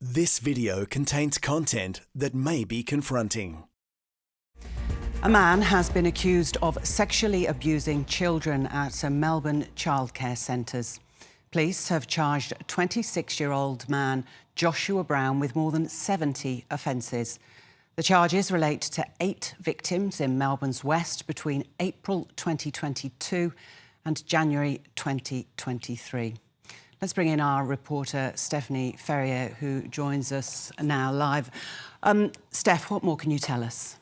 This video contains content that may be confronting. A man has been accused of sexually abusing children at some Melbourne childcare centres. Police have charged 26-year-old man Joshua Brown with more than 70 offences. The charges relate to 8 victims in Melbourne's west between April 2022 and January 2023. Let's bring in our reporter, Stephanie Ferrier, who joins us now live. Steph, what more can you tell us?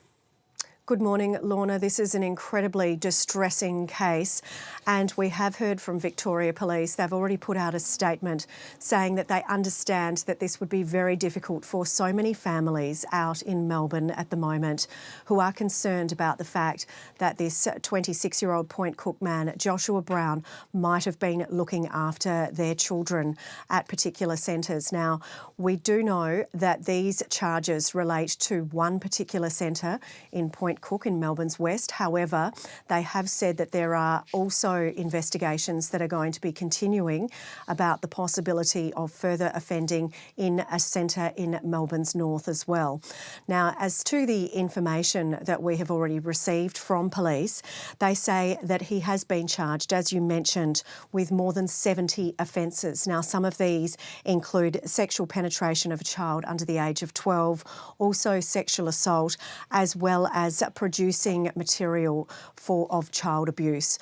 Good morning, Lorna. This is an incredibly distressing case, and we have heard from Victoria Police. They've already put out a statement saying that they understand that this would be very difficult for so many families out in Melbourne at the moment who are concerned about the fact that this 26-year-old Point Cook man, Joshua Brown, might have been looking after their children at particular centres. Now, we do know that these charges relate to one particular centre in Point Cook in Melbourne's west. However, they have said that there are also investigations that are going to be continuing about the possibility of further offending in a centre in Melbourne's north as well. Now, as to the information that we have already received from police, they say that he has been charged, as you mentioned, with more than 70 offences. Now, some of these include sexual penetration of a child under the age of 12, also sexual assault, as well as producing material of child abuse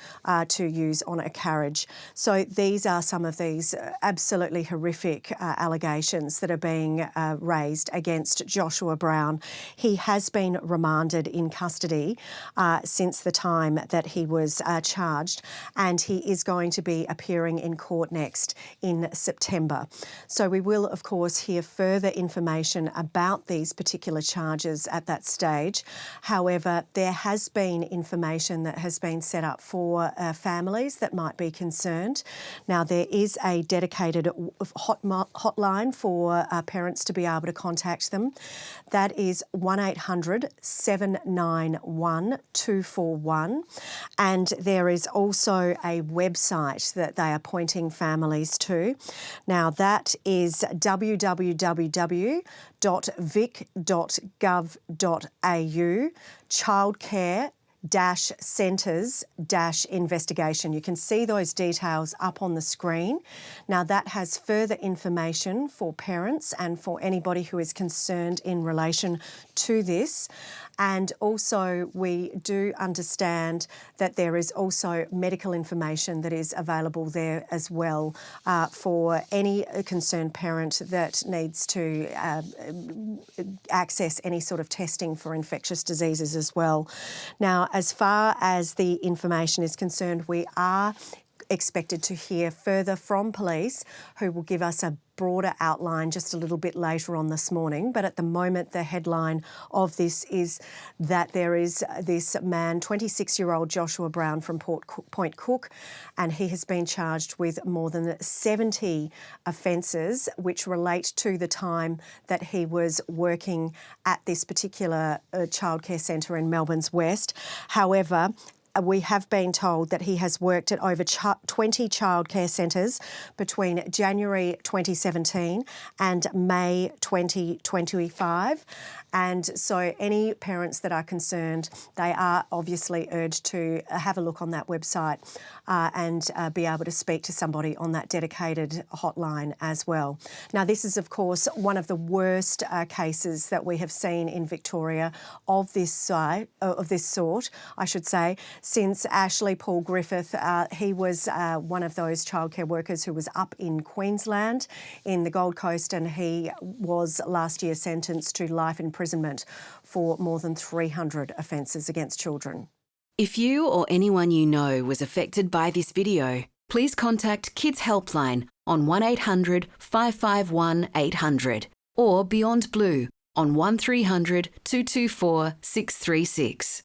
to use on a carriage. So these are some of these absolutely horrific allegations that are being raised against Joshua Brown. He has been remanded in custody since the time that he was charged, and he is going to be appearing in court next in September. So we will, of course, hear further information about these particular charges at that stage. However, there has been information that has been set up for families that might be concerned. Now, there is a dedicated hotline for parents to be able to contact them. That is 1800 791 241. And there is also a website that they are pointing families to. Now, that is www.vic.gov.au Childcare-centres-investigation. You can see those details up on the screen. Now, that has further information for parents and for anybody who is concerned in relation to this. And also, we do understand that there is also medical information that is available there as well for any concerned parent that needs to access any sort of testing for infectious diseases as well. Now, as far as the information is concerned, we are expected to hear further from police, who will give us a broader outline just a little bit later on this morning. But at the moment, the headline of this is that there is this man, 26-year-old Joshua Brown from Point Cook, and he has been charged with more than 70 offences which relate to the time that he was working at this particular childcare centre in Melbourne's west. However, we have been told that he has worked at over 20 childcare centres between January 2017 and May 2025. And so any parents that are concerned, they are obviously urged to have a look on that website and be able to speak to somebody on that dedicated hotline as well. Now, this is, of course, one of the worst cases that we have seen in Victoria of this sort, I should say, since Ashley Paul Griffith. He was one of those childcare workers who was up in Queensland in the Gold Coast, and he was last year sentenced to life imprisonment for more than 300 offences against children. If you or anyone you know was affected by this video, please contact Kids Helpline on 1800 551 800 or Beyond Blue on 1300 224 636.